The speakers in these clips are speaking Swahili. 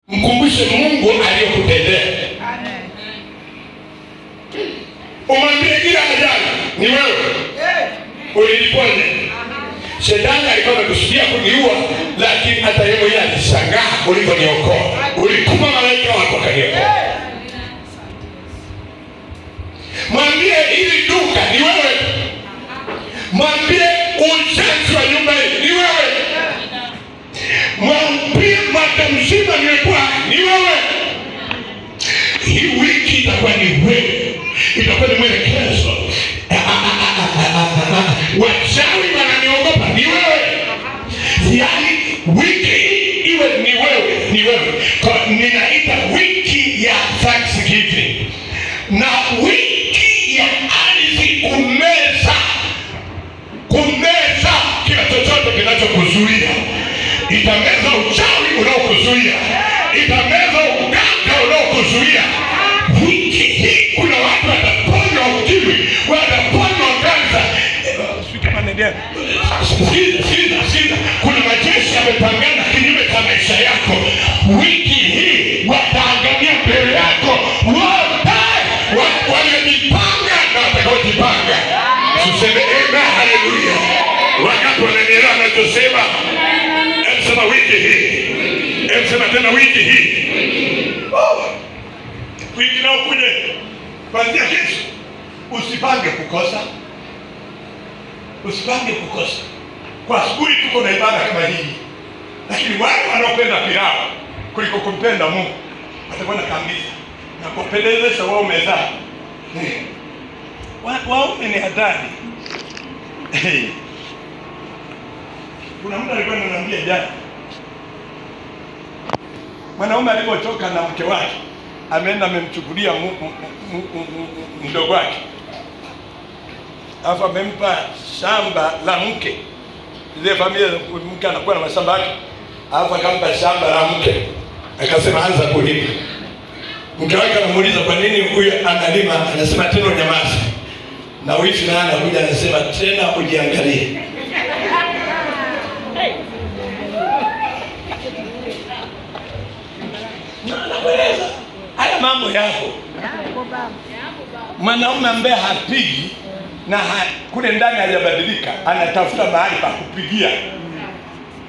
Mkumbushe Mungu aliyokutendea. Amen. Umwambie kila ajali ni wewe. Uliniponya. Shetani alikuwa amekusudia kuniua, lakini hata yeye mwenyewe alishangaa uliponiokoa. Ulituma malaika wako kaniokoa. Mwambie hili duka ni wewe. Mwambie ujenzi wa nyumba hii ni wewe. Mwambie matamshima nimekuwa ni wewe. Hii wiki itakuwa ni wewe. Itakuwa ni mwelekezo. Wachawi wananiogopa ni wewe. Yaani wiki hii iwe ni wewe, ni wewe. Kwa ninaita wiki ya Thanksgiving. Na wiki ya ardhi kumeza kila chochote kinachokuzuia. Itameza uchawi unaokuzuia. Itameza uganga unaokuzuia. Wiki hii kuna watu wataponywa ukimwi, wataponywa kansa. Sikiza. Kuna majeshi yamepangana kinyume cha maisha yako. Wiki hii wataangamia mbele yako. Wamejipanga na watakaojipanga. Tuseme amen, haleluya. Wakati wananielewa anachosema. Sema wiki hii. Sema tena wiki hii. Wiki nao kuje. Kuanzia kesho usipange kukosa. Usipange kukosa. Kwa asubuhi tuko na ibada kama hii. Lakini wale wanaopenda pilau kuliko kumpenda Mungu watakuwa na kabisa na kupendezesha wao mezani. Waume ni hatari. Kuna mtu alikuwa ananiambia jana, mwanaume alipotoka na mke wake ameenda amemchukulia mdogo wake, alafu amempa shamba la mke. Ile familia mke anakuwa na mashamba yake, alafu akampa shamba la mke, akasema anza kulima. Mke wake anamuuliza kwa nini huyu analima, anasema tena nyamaza. Na wifi naye anakuja anasema tena ujiangalie. Nakueleza haya mambo yako. Mwanaume ambaye hapigi na kule ndani hajabadilika, anatafuta mahali pa kupigia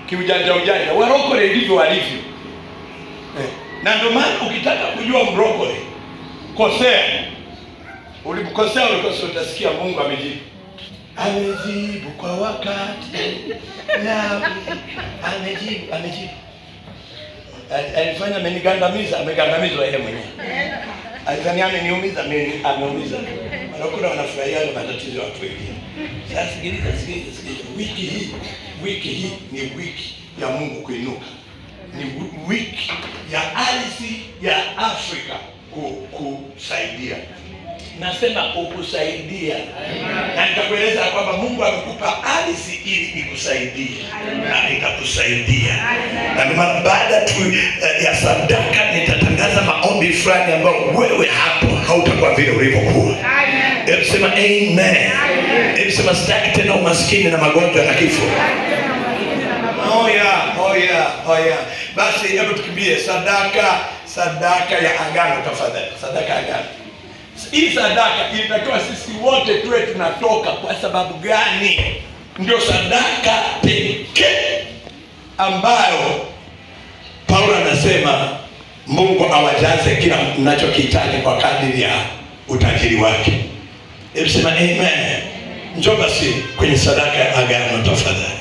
kiujanja. Warokole ndivyo walivyo. Na ndio maana ukitaka kujua mrokole, kosea. Ulimkosea utasikia Mungu amejibu. Amejibu kwa wakati. Amejibu. Alifanya amenigandamiza, amegandamizwa yeye mwenyewe. Alifanya ameniumiza, ameumiza. Wanakuwa wanafurahia matatizo ya watu wengine. Sasa sikiliza. Wiki hii ni wiki ya Mungu kuinuka. Ni wiki ya ardhi ya Afrika kusaidia. Nasema kukusaidia. Na nitakueleza kwamba Mungu amekupa ardhi ili ikusaidie. Na itakusaidia. Na maana baada tu ya sadaka nitatangaza maombi fulani ambayo wewe hapo hautakuwa vile ulivyokuwa. Hebu sema amen. Hebu sema sitaki tena umaskini na magonjwa na kifo. Oh yeah. Basi hebu tukimbie sadaka ya agano tafadhali. Sadaka ya agano. Hii sadaka ilitakiwa sisi wote tuwe tunatoka. Kwa sababu gani? Ndio sadaka pekee ambayo Paulo anasema Mungu awajaze kila mnachokihitaji kwa kadiri ya utajiri wake. Hebu sema amen. Njoo basi kwenye sadaka ya agano tafadhali.